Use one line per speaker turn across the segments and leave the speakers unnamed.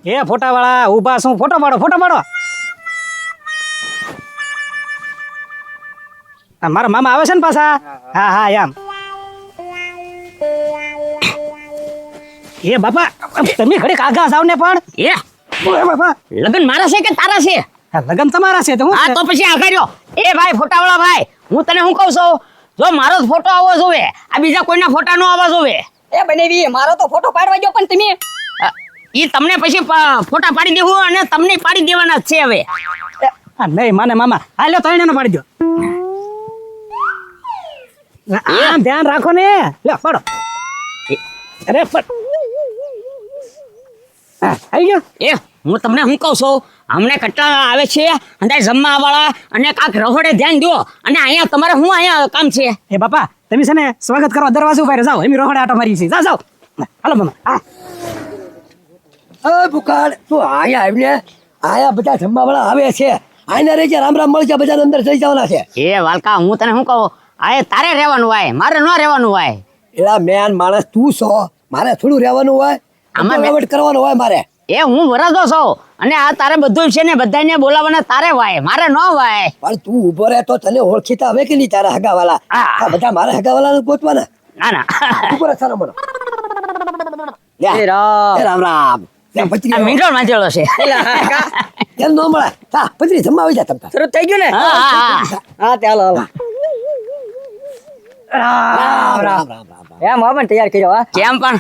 એ ફોટા વાળા ઊભા છું, ફોટો પાડો, ફોટો પાડો. મારા મામા આવે છે ને પાછા. હા હા એમ. એ બાપા તમે ઘડીક આગા જાવ ને પણ.
એ
બાપા
લગન મારા છે કે તારા છે?
લગન તમારા છે તો હું.
હા તો પછી આગળ રહ્યો. એ ભાઈ ફોટાવાળા ભાઈ, હું તને શું કહું છું, જો મારો જ ફોટો આવવો જોવે, આ બીજા કોઈના ફોટા નો આવવા જોવે.
એ બનેવી મારો તો ફોટો પાડવા ગયો પણ તમે
ઈ તમને પછી ફોટા પાડી દેવું અને તમને પાડી દેવાના જ છે હવે.
નહીં માને મામા. હાલ્યો તો એને પાડી દો. આમ ધ્યાન રાખો ને. લે પાડો. અરે આવી ગયો.
એ હું તમને શું કહું છું, અમને કેટલા આવે છે અંદર જમવા વાળા, અને કાંક રહોડે ધ્યાન દો, અને અહીંયા તમારે શું અહીંયા કામ છે?
એ બાપા તમે છે ને સ્વાગત કરવા દરવાજો ઉપર જાઓ, એમ રોહડે આટો મારી છે. જાઓ જાઓ. હાલો મામા.
ભૂખાડ તું આયા આવીને આયા બધા જમવા વાળા આવે છે. આઈને રહી જાય, રામ રામ મળી જાય, બધા અંદર જઈ જવાના છે.
એ વાલકા હું તને શું કહું, આ તારે રહેવાનું હોય, મારે ન રહેવાનું હોય.
એલા મેન માણસ તું છો, મારે થોડું રહેવાનું હોય,
આમાં
વેટ કરવાનું હોય મારે.
એ હું વરસતો છું, અને આ તારે બધું છે ને બધાને બોલાવવાના તારે હોય, મારે ન હોય.
પણ તું ઉભો રહે તો તને ઓળખીતા હવે કે નહીં તારા હગાવાલા?
હા.
આ બધા મારા હગાવાલા ગોતવાના.
ના ના
ઉભો રહે સારો મનો.
એ રામ.
એ રામ રામ. ત્યાં પચરી
આ મીંડોળ માંજેલો છે.
કેમ ન મળે? હા પચરી જમવા આવી જા તમતા.
શરૂ થઈ ગયું ને
હા હા
હા ચાલો હાલો
રામ રામ રામ રામ.
એમ હવે તૈયાર કર્યો હા
કેમ પણ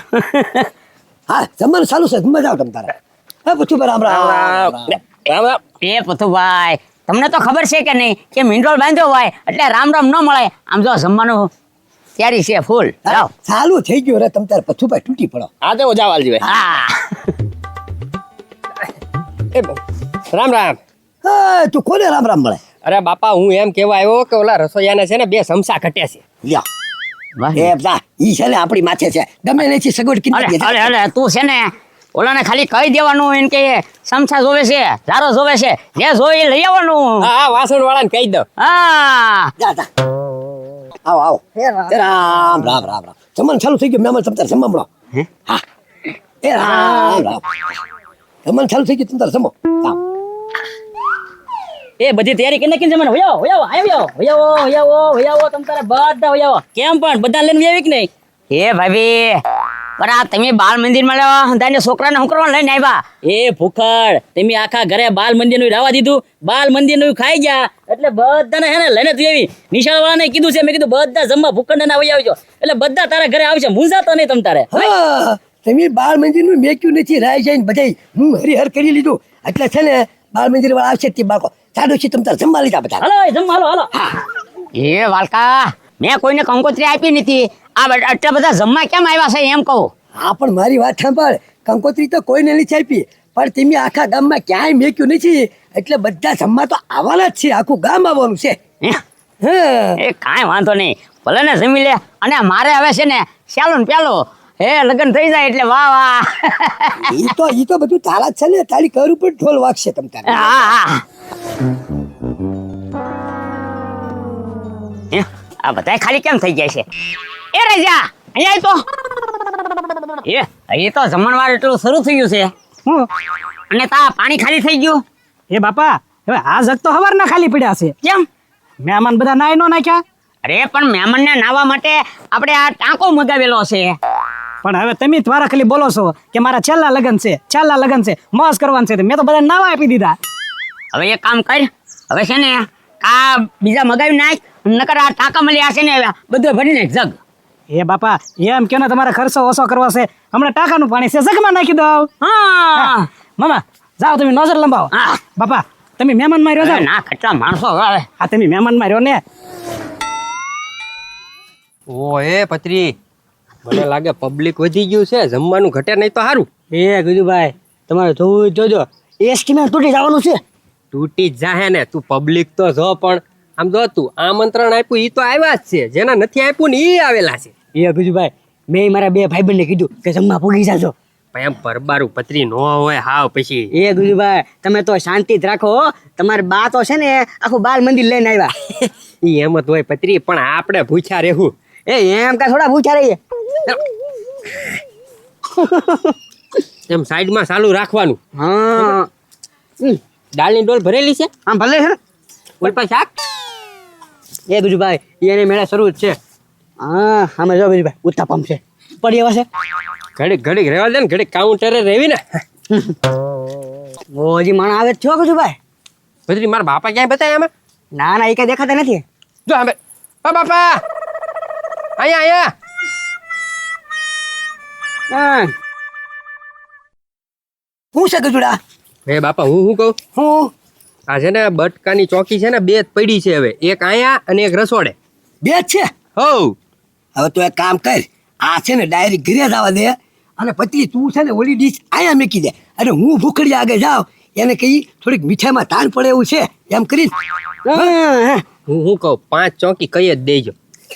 હા જમવાનું ચાલુ છે, જમવા જાવ તમ તારે. હા પૂછું રામ રામ રામ રામ.
એ પથુભાઈ તમને તો ખબર છે કે નહીં કે મીંડોળ બાંધ્યો હોય એટલે રામ રામ ન મળે. આમ જો જમવાનું તૈયારી છે ફૂલ. જાઓ.
ચાલુ થઈ ગયું રે તમ તારે પછું ભાઈ તૂટી પડો.
હા તો જાવાલજી ભાઈ.
હા
રામ રામ.
હા તું કોને રામ રામ મળે?
અરે બાપા હું એમ કેવા આવ્યો કે ઓલા રસોઈયાને છે ને 2 સમસા ઘટ્યા છે.
લ્યો
વાહ.
એ જા ઈ છે ને આપણી માથે છે, ગમે નથી સગવડ
અરે
કિંમત
અરે અરે તું છે ને ઓલાને ખાલી કહી દેવાનું એને કે સમસા જોવે છે, ઝારો જોવે છે, જે જોઈ લઈ આવવાનું.
હા હા વાસણ વાળાને કહી દો.
હા
જા જા આવો આવો. રામ રામ રામ રામ. જમવાનું ચાલુ થઈ ગયું, મહેમાન તમ તારે જમવા મળો. હા એ રામ રામ. જમવાનું ચાલુ થઈ ગયું, તમ તારે જમો. જાઓ.
એ બધી તૈયારી કરી નાખી જમાને વયાવો વયાવો આવ્યો વયાવો વયાવો વયાવો તમ તારે બધા વયાવો. કેમ પણ બધા લઈને આવી કે નહીં? એ ભાભી પણ આ તમે બાલ મંદિરમાં લેવા હંધાઈને છોકરાને શું કરવા લઈને આવ્યા? એ ભૂખડ તમે આખા ઘરે બાલ મંદિરનું રાવા દીધું, બાલ મંદિરનું ખાઈ ગયા એટલે બધાને હે ને લઈને તું એવી નિશાળ વાળાને કીધું છે, મેં કીધું બધા જમવા ભૂખડ ના વહી આવજો એટલે બધા તારા ઘરે આવશે, મૂંઝાતો નહીં તમ તારે.
હા તમે બાળ મંદિરનું મેક્યું નથી, રાય જઈને બધાય હું હરિહર કરી લીધું એટલે છે ને બાળ મંદિર વાળા આવશે તે બાળકો સાડું છે તમ તારે જમવા લીધા બધા.
હાલો જમવા હાલો હાલો. એ વાલકા મેં કોઈને કંકોત્રી આપી નથી, આ આટલા બધા જમવા કેમ આવ્યા છે એમ કહું.
હા પણ મારી વાત સાંભળ, કંકોત્રી તો કોઈને નથી આપી, પણ તમે આખા ગામમાં ક્યાંય મેક્યું નથી એટલે બધા જમવા તો આવવાના જ છે, આખું ગામ આવવાનું છે. હા
એ કાંઈ વાંધો નહીં, ભલે ને જમી લે. અને મારે હવે છે ને ચાલો ને પેલો લગ્ન થઈ જાય એટલે વાહ વાહ.
ઈ તો બધું તારા જ છે ને, તારી ઘર ઉપર ઢોલ વાગશે તમ તારે.
હા હા આ બધા ખાલી કેમ થઈ જાય છે? એ રાજા અહીંયા તો એ અહીં તો જમણવાર એટલું શરૂ થઈ ગયું છે.
હું
અને તા પાણી ખાલી થઈ ગયું.
એ બાપા હવે આ જગ તો હવારના ખાલી પડ્યા છે.
કેમ?
મહેમાન બધા નાય નો નાખ્યા.
અરે પણ મહેમાનને નાવા માટે આપણે આ ટાંકો મગાવેલો છે.
પણ હવે તમે તમારા ખાલી બોલો છો કે મારા છેલ્લા લગન છે, છેલ્લા લગન છે, મોજ કરવાનું છે, મેં તો બધા નાવા આપી દીધા.
હવે એક કામ કર, હવે છે ને આ બીજા મગાવી નાખ, નકર આ ટાંકા મળ્યા છે ને બધું ભરી નાખ જગ.
એ બાપા એમ કે ને તમારે ખર્ચો ઓછો કરવો છે, હમણાં ટાકાનું પાણી છે જગમાં નાખી દઉં.
હા
મામા જાઓ તમે નજર લંબાવો.
હા.
બાપા તમે મહેમાન માં રહ્યો
અરે
જાઓ.
ના કેટલા માણસો હવે.
હા તમે મહેમાન માં રહ્યો ને.
ઓ એ પત્રી મને લાગે પબ્લિક વધી ગયું છે, જમવાનું ઘટે નહીં તો સારું.
એ ગુજુભાઈ તમારે જોવું જોજો એસ્ટિમેટ તૂટી જવાનું છે.
તૂટી જ જાહે ને, તું પબ્લિક તો જો પણ આમ જો તું આમંત્રણ આપ્યું ઈ તો આવ્યા જ છે, જેના નથી આપ્યું ને ઈ આવેલા છે.
એ ગુજુભાઈ મેં મારા 2 ભાઈબંધને કીધું કે જમવા પૂગી જાજો.
પણ એમ પરબારું પત્રી નો હોય હાવ પછી.
એ ગુજુભાઈ તમે તો શાંતિ જ રાખો હો. તમારી બા તો છે ને આખું બાલ મંદિર લઈને આવ્યા.
ઈ એમ જ હોય પત્રી, પણ આપણે ભૂખ્યા રહેવું.
એ એમ કા થોડા ભૂખ્યા રહીએ.
એમ સાઈડમાં ચાલુ રાખવાનું.
હા
દાળની ડોલ ભરેલી છે.
આમ ભલે છે ને
ઉપર શાક.
એ બીજુભાઈ એને મેળા શરૂ જ છે. હા આમે જો બીજુભાઈ ઉત્તાપમ છે પડી એવા છે.
ઘડીક રહેવા દે ને, ઘડીક કાઉન્ટરે રહેવી ને.
હજી માણસ આવે જ છો બીજુભાઈ.
ભત્રી મારા બાપા ક્યાંય બતાવ્યા આમાં?
ના ના એ કઈ દેખાતા નથી.
જો હવે બાપા અહીંયા
હા
હું છે ગજુડા?
હે બાપા હું કહું,
હું
આ છે ને બટકાની ચોકી છે ને, બે જ પડી છે હવે, એક અહીંયા અને એક રસોડે.
બે જ છે.
હો
હવે તું એક કામ કર, આ છે ને ડાયરેક્ટ ઘરે જવા દે, અને પછી તું છે ને ઓલી ડીશ અહીંયા મૂકી દે, અને હું ભૂખડી આગળ જાઉં એને કહી થોડીક મીઠાઈમાં તાણ પડે એવું છે એમ કરી.
હું કહું 5 ચોકી કઈ જ દેજો,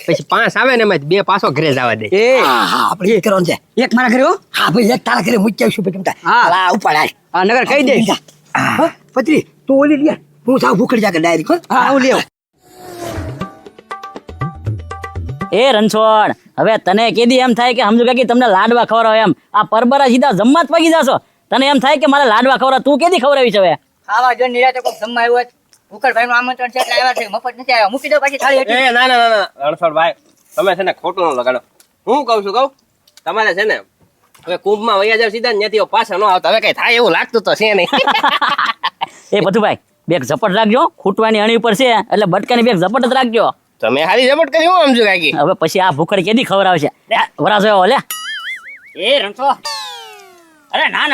પછી 5 આવે ને એમાં 2 પાછો ઘરે જવા દે.
હા હા આપણે એ કરવાનું છે.
એક મારા ઘરે હો.
હા ભાઈ એક તારા ઘરે મૂકી આવીશું પછી તમતા.
હા.
હા ઉપાડ હાલ.
હા નગર કહી દે.
હા પત્રી તું ઓલી લે, હું જાઉં ભૂખડી આગળ ડાયરેક્ટ.
હા હું લેવ.
એ રણછોડ, હવે તને કેદી એમ થાય કે સમજો કે તમને લાડવા ખવડાવો એમ, આ પરબરા સીધા જમવા જ પગી જાશો. તને એમ થાય કે મારે લાડવા ખવડાવ, તું કેદી ખવડાવી છે હવે?
ખાવા જો નિરાતે કોક જમવા આવ્યો ઉકળભાઈ નું આમંત્રણ છે એટલે આવ્યા છે, મફત નથી આવ્યા. મૂકી દો પાછી થાળી
એ
હેઠી.
ના રણછોડભાઈ, તમે છે ને ખોટું ન લગાડો. હું કહું છું તમારે છે ને હવે કુંભમાં વૈયા જાવ સીધા, ત્યાંથી પાછા ન આવતા. હવે કઈ થાય એવું લાગતું તો છે નહીં.
એ ભથુભાઈ, બેગ ઝપટ રાખજો, ખૂટવાની અણી ઉપર છે એટલે બટકાની બેગ ઝપટ જ રાખજો.
તમે હારી ઝપટ કરી હું સમજુ કાકી.
હવે પછી આ ભૂખડ કેદી ખવડાવશે? વરાજો એવો લે. એ રણછો, અરે ના,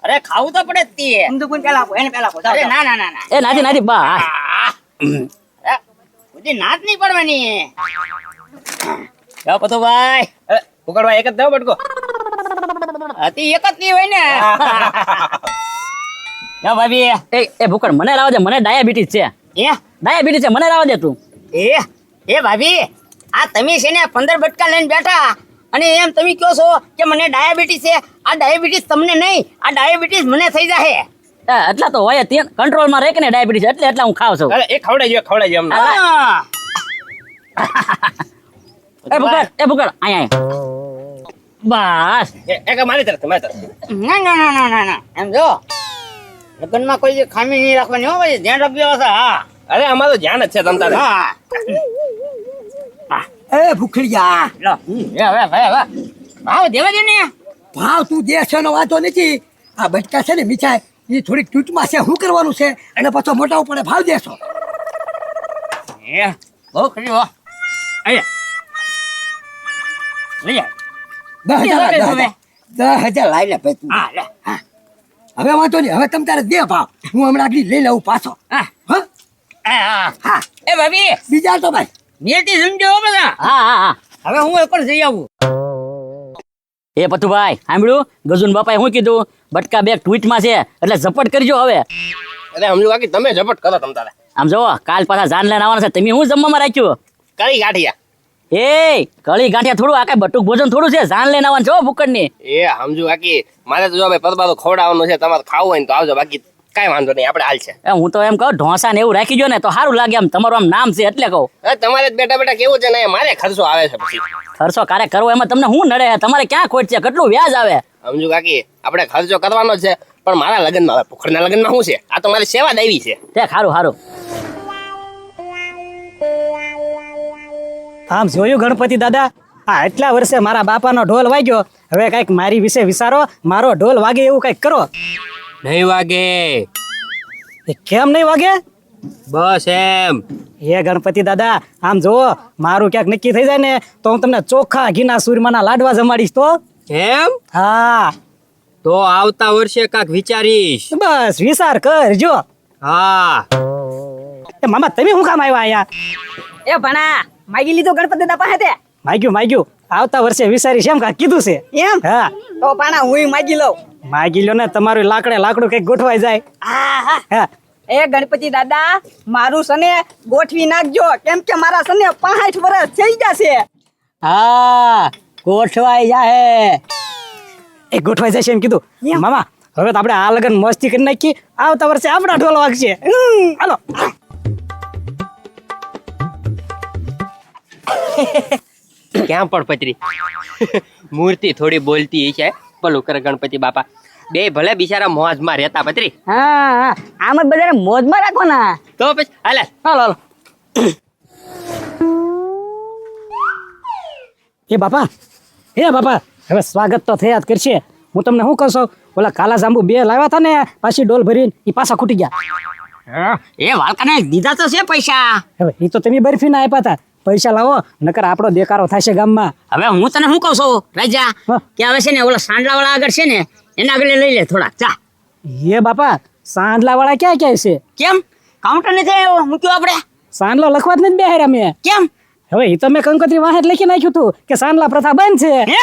અરે ખાવું તો પડે જ તે.
સમજુ કોણ પેલા આપો, એને પેલા આપો. જાઓ,
અરે
જાઓ.
ના, એ નાથી બા.
બધી નાત નહીં પડવાની.
જાઓ ભથુભાઈ.
ઉકળવા એક જ દો બટકો.
હતી એક જ નહીં હોય ને.
જાઓ ભાભી. એ ભૂખડ મને લાવવા દે, મને ડાયાબિટીસ છે. ડાયાબિટીસ છે, મને લાવવા દે તું.
એ ભાભી, આ તમે છે ને 15 બટકા લઈને બેઠા અને એમ તમે કહો છો કે મને ડાયાબિટીસ છે. આ ડાયાબિટીસ તમને નહીં, આ ડાયાબિટીસ મને થઈ જાય.
એટલા તો હોય, કંટ્રોલમાં રહે કે ને ડાયાબિટીસ, એટલે હું ખાવ છું.
અરે એ ખવડાવજો અમને.
હા.
એ ભૂખડ અહીંયા બસ.
એક મારી તરફ.
ના. એમ જો લગ્નમાં કોઈ ખામી નહીં રાખવાની હો, ભાઈ ધ્યાન રાખજો. હા
અરે અમારું તો ધ્યાન જ છે તમ તારે.
હા
એ ભૂખડિયા,
લો હવે ભાવ દેવા દે ને.
ભાવ તું દેશનો વાંધો નથી. આ બટકા છે ને મીઠાઈ એ થોડીક તૂટમાં છે, શું કરવાનું છે, અને પાછો મોટા પડે ભાવ દેશો.
બહુ ખરી હો. અહીંયા લઈ આવ.
10,000 લાવી લે ભાઈ તું.
હા લે.
હવે વાંધો નહીં, હવે તમ તારે દે ભાવ, હું હમણાં આગળ લઈ લઉં પાછો.
હા
હા હા
એ ભાભી
બીજા તો ભાઈ
નિયતિ સમજો હો બધા.
હા.
હવે હું એકવાર જઈ આવું.
એ પથુભાઈ સાંભળ્યું, ગજુન બાપાએ શું કીધું? બટકા બેગ ટ્વીટમાં છે એટલે ઝપટ કરજો હવે.
અરે સમજુ કાકી તમે ઝપટ કરો તમ તારે.
આમ જોવો, કાલ પાછા જાન લઈને આવવાના છે, તમે શું જમવામાં રાખ્યું?
કરી ગાંઠિયા.
એ કળી ગાંઠિયા થોડું, આ કઈ બટુક ભોજન થોડું છે, જાન લઈને આવવાનું છે ભૂકડની.
એ સમજુ કાકી, મારે તો જો ભાઈ પરબારો ખવડાવવાનું છે, તમારે ખાવું હોય ને તો આવજો, બાકી કાંઈ વાંધો નહીં, આપણે હાલ છે.
હું તો એમ કહું ઢોસા ને એવું રાખી જો ને તો સારું લાગે, આમ તમારું આમ નામ છે એટલે કહું.
તમારે જ બેઠા કેવું છે ને, મારે ખર્ચો આવે છે પછી.
ખર્ચો કારે કરવો એમાં તમને શું નડે? તમારે ક્યાં ખોટ છે? કેટલું વ્યાજ આવે?
સમજુ કાકી, આપણે ખર્ચો કરવાનો છે, પણ મારા લગ્નમાં હવે ભૂખડના લગ્નમાં શું છે, આ તો મારી સેવા દેવી છે.
તે સારું.
આમ જોયું ગણપતિ દાદા, આ એટલા વર્ષે મારા બાપાનો ઢોલ વાગ્યો, હવે કઈક મારી વિશે વિચારો, મારો ઢોલ વાગે એવું કઈક કરો.
નહીં વાગે.
એ કેમ નહીં વાગે?
બસ એમ.
એ ગણપતિ દાદા, આમ જો મારું ક્યાંક નક્કી થઈ જાય ને તો હું તમને ચોખ્ખા ઘીના સુરમાના લાડવા જમાડીશ. તો
એમ
હા,
તો આવતા વર્ષે કાંક વિચારીશ.
બસ વિચાર કરજો.
હા.
એ મામા તમે શું કામ આવ્યા અહીંયા?
એ ભણા માગી લીધો ગણપતિ દાદા પાસે તે.
માગ્યું, આવતા વર્ષે વિચારીશ એમ કાંઈક કીધું છે.
એમ
હા
તો પાણા હું માગી લઉં.
માગી લો ને, તમારું લાકડું કઈક ગોઠવાઈ જાય.
હા
હા
એ ગણપતિ દાદા મારું સને ગોઠવી નાખજો, કેમ કે મારા સને 65 વર્ષ થઈ જશે.
હા ગોઠવાઈ જાહે.
એ ગોઠવાઈ જશે એમ કીધું. મામા હવે તો આપણે આ લગન મસ્તી કરી નાખી, આવતા વર્ષે આપણા ઢોલ વાગશે. હાલો.
ક્યાં પણ પતરી મૂર્તિ થોડી બોલતી છે, પલું કરે ગણપતિ બાપા બે ભલે બિચારા મોજમાં રહેતા પત્રી
હા હા આમ જ બધાને મોજમાં રાખવાના.
તો પછી હાલે
હાલો હાલો.
એ બાપા હવે સ્વાગત તો થયા જ કરશે. હું તમને શું કહું છું, ઓલા કાલા જાંબુ 2 લાવ્યા હતા ને પાછી ડોલ ભરીને એ પાછા ખૂટી ગયા.
એ વાલકાને દીધા તો છે પૈસા.
હવે એ તો તમે બરફી ના આપ્યા હતા. પૈસા લાવો નકર આપણો દેકારો થશે ગામમાં.
હવે હું તને શું કહું છું રાજા
હા.
કે હવે છે ને ઓલા સાંડલા વાળા આગળ છે ને એના આગળ લઈ લે થોડા ચા.
એ બાપા સાંડલા વાળા ક્યાં છે?
કેમ કાઉન્ટર નથી આવ્યો મૂક્યો આપણે?
સાંડલો લખવા જ નથી બેહાર્યા મેં.
કેમ
હવે એ તો મેં કંકોત્રી વાહે જ લખી નાખ્યું હતું કે સાંડલા પ્રથા બંધ છે.
હે